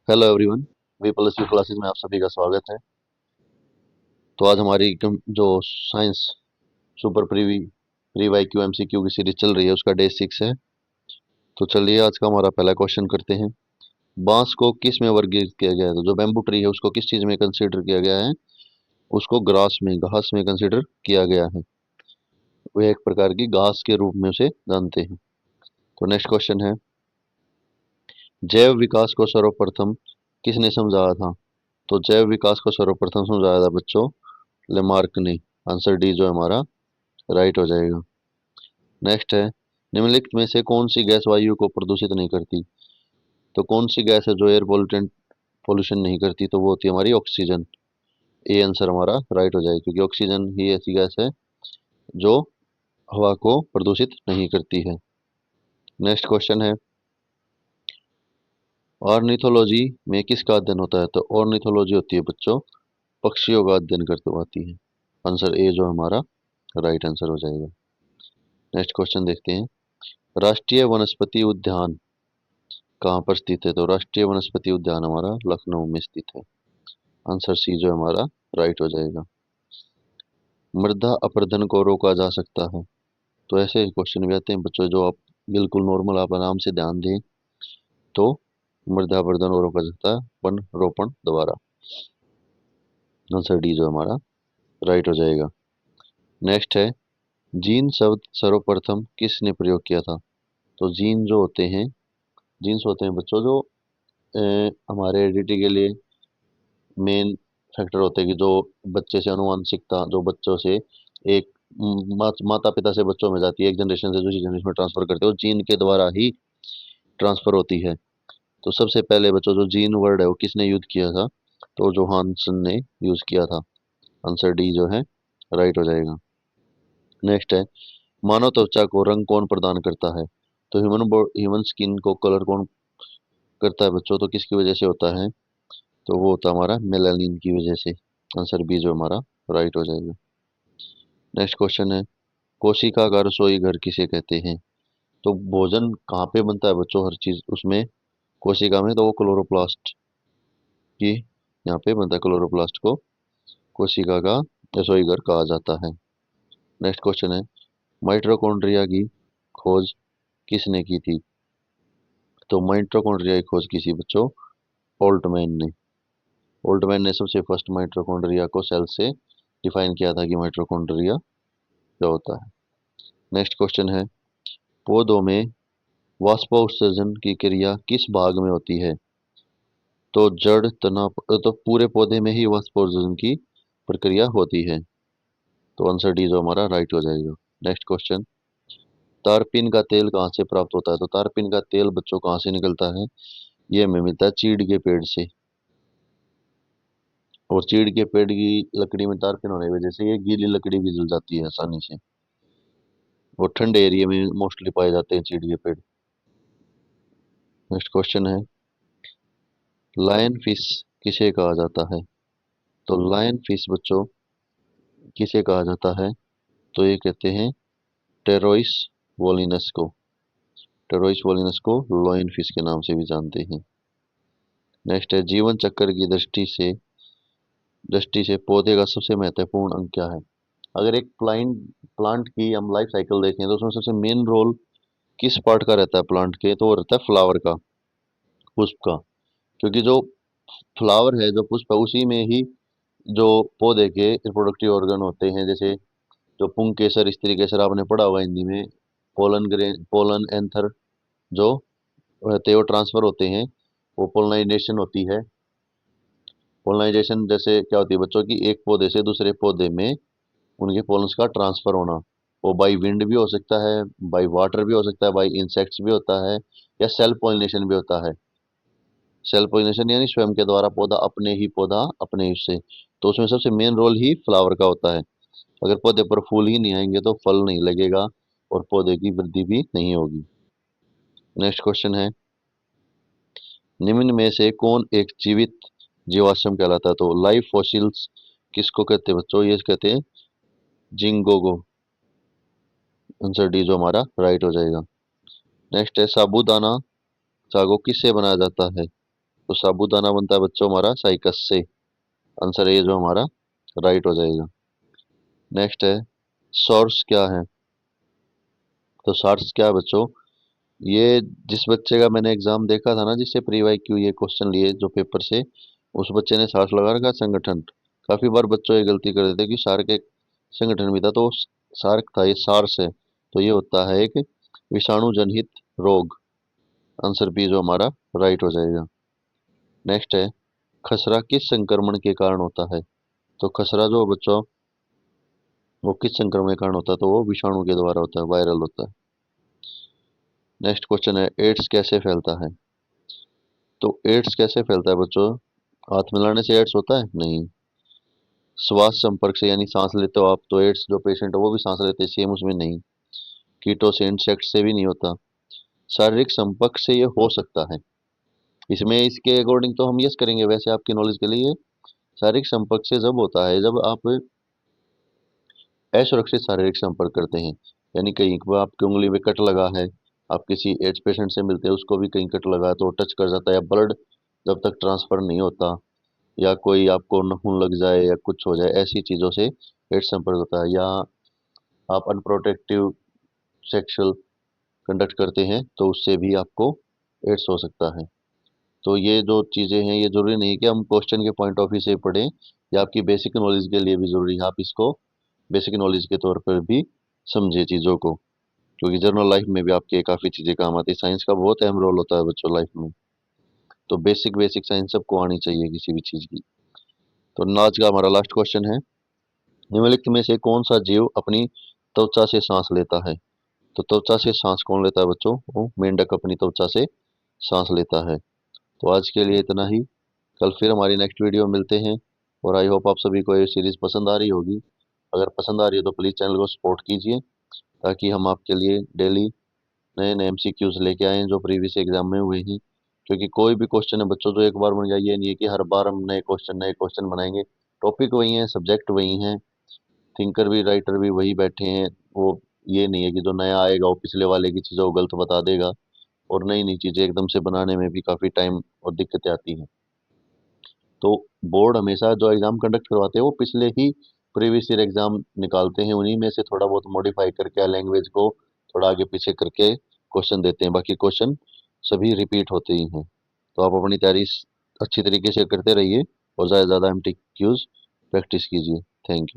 Hello everyone. V plus you classes में आप सभी का स्वागत है। तो आज हमारी जो science super pre Y Q M C Q की सीरीज चल रही है उसका डे 6 है। तो चलिए आज का हमारा पहला क्वेश्चन करते हैं। बांस को किस में वर्गीकृत किया गया है? तो जो बैम्बू ट्री है उसको किस चीज में कंसीडर किया गया है? उसको ग्रास में, घास में कंसीडर किया गया है। वो एक प्रकार की घास के रूप में उसे जानते हैं। तो नेक्स्ट क्वेश्चन है, जैव विकास को सर्वप्रथम किसने समझाया था? तो जैव विकास को सर्वप्रथम समझाया था बच्चों लेमार्क ने। आंसर डी जो हमारा राइट हो जाएगा। नेक्स्ट है, निम्नलिखित में से कौन सी गैस वायु को प्रदूषित नहीं करती? तो कौन सी गैस है जो एयर पोल्यूटेंट पोल्यूशन नहीं करती? तो वो होती है हमारी ऑक्सीजन। ए आंसर हमारा राइट हो जाएगा, क्योंकि ऑक्सीजन ही ऐसी गैस है जो हवा को प्रदूषित नहीं करती है। नेक्स्ट क्वेश्चन है, ऑर्निथोलॉजी में किसका अध्ययन होता है? तो ऑर्निथोलॉजी होती है बच्चों पक्षियों का अध्ययन करवाती है। आंसर ए जो हमारा राइट आंसर हो जाएगा। नेक्स्ट क्वेश्चन देखते हैं, राष्ट्रीय वनस्पति उद्यान कहाँ पर स्थित है? तो राष्ट्रीय वनस्पति उद्यान हमारा लखनऊ में स्थित है। आंसर सी जो हमारा राइट हो जाएगा। मृदा अपरदन को रोका जा सकता है? तो ऐसे क्वेश्चन भी आते हैं बच्चों जो आप बिल्कुल नॉर्मल आप आराम से ध्यान दें। तो मृदा अपरदन को रोका जा सकता है वन रोपण द्वारा। आंसर डी जो हमारा राइट हो जाएगा। नेक्स्ट है, जीन शब्द सर्वप्रथम किसने प्रयोग किया था? तो जीन जो होते हैं, जीन्स होते हैं बच्चों जो हमारे हेरिडिटी के लिए मेन फैक्टर होते हैं कि जो बच्चे से अनुवांशिकता जो बच्चों से एक माता पिता से बच्चों में जाती है, एक जनरेशन से दूसरी जनरेशन में ट्रांसफर करते हो, जीन के द्वारा ही ट्रांसफर होती है। तो सबसे पहले बच्चों जो जीन वर्ड है वो किसने यूज किया था? तो जोहानसन ने यूज किया था। आंसर डी जो है राइट हो जाएगा। नेक्स्ट है, मानव त्वचा को रंग कौन प्रदान करता है? तो ह्यूमन स्किन को कलर कौन करता है बच्चों? तो किसकी वजह से होता है? तो वो होता है हमारा मेलानिन की वजह से। आंसर बी जो हमारा राइट हो जाएगा। नेक्स्ट क्वेश्चन है, कोशिका का रसोई घर किसे कहते हैं? तो भोजन कहाँ पे बनता है बच्चों? हर चीज उसमें कोशिका में, तो वो क्लोरोप्लास्ट की यहाँ पे बनता है। क्लोरोप्लास्ट को कोशिका का रसोई घर कहा जाता है। नेक्स्ट क्वेश्चन है, माइटोकॉन्ड्रिया की खोज किसने की थी? तो माइटोकॉन्ड्रिया की खोज की थी बच्चों ओल्टमैन ने। ओल्टमैन ने सबसे फर्स्ट माइटोकॉन्ड्रिया को सेल से डिफाइन किया था कि माइटोकॉन्ड्रिया क्या होता है। नेक्स्ट क्वेश्चन है, पौधों में वाष्पोत्सर्जन की क्रिया किस भाग में होती है? तो जड़ तना, तो पूरे पौधे में ही वाष्पोत्सर्जन की प्रक्रिया होती है। तो आंसर डी जो हमारा राइट हो जाएगा। नेक्स्ट क्वेश्चन, तारपीन का तेल कहाँ से प्राप्त होता है? तो तारपीन का तेल बच्चों कहाँ से निकलता है? ये हमें मिलता है चीड़ के पेड़ से। और चीड़ के पेड़ की लकड़ी में तारपीन होने की वजह से ये गीली लकड़ी भी जल जाती है आसानी से। और ठंडे एरिया में मोस्टली पाए जाते हैं चीड़ के पेड़। नेक्स्ट क्वेश्चन है, लायन फिश किसे कहा जाता है? तो लायन फिश बच्चों किसे कहा जाता है? तो ये कहते हैं टेरोइस वोलिनस को। टेरोइस वोलिनस को लॉयन फिश के नाम से भी जानते हैं। नेक्स्ट है, जीवन चक्र की दृष्टि से पौधे का सबसे महत्वपूर्ण अंग क्या है? अगर एक प्लांट की हम लाइफ साइकिल देखें तो उसमें सबसे मेन रोल किस पार्ट का रहता है प्लांट के? तो वो रहता है फ्लावर का, पुष्प का। क्योंकि जो फ्लावर है, जो पुष्प है, उसी में ही जो पौधे के रिप्रोडक्टिव ऑर्गन होते हैं, जैसे जो पुंकेसर, स्त्री केसर आपने पढ़ा होगा हिंदी में। पोलन एंथर जो रहते हैं वो ट्रांसफर होते हैं। वो पोलनाइजेशन होती है। पोलनाइजेशन जैसे क्या होती है बच्चों की, एक पौधे से दूसरे पौधे में उनके पोलन्स का ट्रांसफर होना। वो बाई विंड भी हो सकता है, बाई वाटर भी हो सकता है, बाई इंसेक्ट्स भी होता है, या सेल्फ पोलिनेशन भी होता है। सेल्फ पोलिनेशन यानी स्वयं के द्वारा पौधा अपने ही पौधा अपने उससे। तो उसमें सबसे मेन रोल ही फ्लावर का होता है। अगर पौधे पर फूल ही नहीं आएंगे तो फल नहीं लगेगा और पौधे की वृद्धि भी नहीं होगी। नेक्स्ट क्वेश्चन है, निम्न में से कौन एक जीवित जीवाश्म कहलाता है? तो लाइफ फॉसिल्स किसको कहते हैं बच्चों? ये कहते हैं जिंगोगो। आंसर डी जो हमारा राइट हो जाएगा। नेक्स्ट है, साबूदाना सागो किससे बनाया जाता है? तो साबूदाना बनता है बच्चों हमारा साइकस से। आंसर ए जो हमारा राइट हो जाएगा। नेक्स्ट है सोर्स क्या है। तो सोर्स क्या है बच्चों, ये जिस बच्चे का मैंने एग्जाम देखा था ना, जिससे प्री वाई क्यू ये क्वेश्चन लिए जो पेपर से, उस बच्चे ने सार्स लगा रखा संगठन। काफी बार बच्चों ये गलती कर देते कि सार्क एक संगठन भी था, तो सार्क था, ये सार्स है। तो ये होता है एक विषाणु जनित रोग। आंसर बी जो हमारा राइट हो जाएगा। नेक्स्ट है खसरा किस संक्रमण के कारण होता है। तो खसरा जो बच्चों वो किस संक्रमण के कारण होता है, तो वो विषाणु के द्वारा होता है, वायरल होता है। नेक्स्ट क्वेश्चन है एड्स कैसे फैलता है। तो एड्स कैसे फैलता है बच्चों, हाथ मिलाने से एड्स होता है नहीं। श्वास संपर्क से, यानी सांस लेते हो आप तो एड्स जो पेशेंट है वो भी सांस लेते हैं, सेम उसमें नहीं। कीटों से, इंसेक्ट से भी नहीं होता। शारीरिक संपर्क से ये हो सकता है। इसमें इसके अकॉर्डिंग तो हम यस करेंगे, वैसे आपकी नॉलेज के लिए शारीरिक संपर्क से जब होता है जब आप असुरक्षित शारीरिक संपर्क करते हैं, यानी कहीं पर आपकी उंगली में कट लगा है, आप किसी एड्स पेशेंट से मिलते हैं, उसको भी कहीं कट लगा है तो टच कर जाता है, या ब्लड जब तक ट्रांसफर नहीं होता, या कोई आपको नखून लग जाए या कुछ हो जाए, ऐसी चीज़ों से एड्स संपर्क होता है। या आप अनप्रोटेक्टिव सेक्सुअल कंडक्ट करते हैं तो उससे भी आपको एड्स हो सकता है। तो ये जो चीज़ें हैं ये ज़रूरी नहीं कि हम क्वेश्चन के पॉइंट ऑफ व्यू से पढ़ें, या आपकी बेसिक नॉलेज के लिए भी ज़रूरी है, आप इसको बेसिक नॉलेज के तौर पर भी समझे चीज़ों को, क्योंकि जनरल लाइफ में भी आपके काफ़ी चीज़ें काम आती है। साइंस का बहुत अहम रोल होता है बच्चों लाइफ में। तो बेसिक बेसिक साइंस सबको आनी चाहिए किसी भी चीज़ की। तो आज का हमारा लास्ट क्वेश्चन है निम्नलिखित में से कौन सा जीव अपनी त्वचा से सांस लेता है। तो त्वचा से सांस कौन लेता है बच्चों, वो मेंढक अपनी त्वचा से सांस लेता है। तो आज के लिए इतना ही, कल फिर हमारी नेक्स्ट वीडियो में मिलते हैं। और आई होप आप सभी को ये सीरीज पसंद आ रही होगी। अगर पसंद आ रही है तो प्लीज़ चैनल को सपोर्ट कीजिए, ताकि हम आपके लिए डेली नए नए एमसीक्यूज लेके आए हैं जो प्रीवियस एग्जाम में हुए हैं। क्योंकि कोई भी क्वेश्चन है बच्चों जो एक बार बन जाए, ये नहीं है कि हर बार हम नए क्वेश्चन बनाएंगे। टॉपिक वही हैं, सब्जेक्ट वही हैं, थिंकर भी राइटर भी वही बैठे हैं। वो ये नहीं है कि जो नया आएगा वो पिछले वाले की चीज़ों को गलत बता देगा। और नई नई चीज़ें एकदम से बनाने में भी काफ़ी टाइम और दिक्कतें आती हैं। तो बोर्ड हमेशा जो एग्ज़ाम कंडक्ट करवाते हैं वो पिछले ही प्रीवियस ईयर एग्ज़ाम निकालते हैं, उन्हीं में से थोड़ा बहुत मॉडिफाई करके लैंग्वेज को थोड़ा आगे पीछे करके क्वेश्चन देते हैं। बाकी क्वेश्चन सभी रिपीट होते ही हैं। तो आप अपनी तैयारी अच्छी तरीके से करते रहिए और ज़्यादा से ज़्यादा एमसीक्यूज प्रैक्टिस कीजिए। Thank you.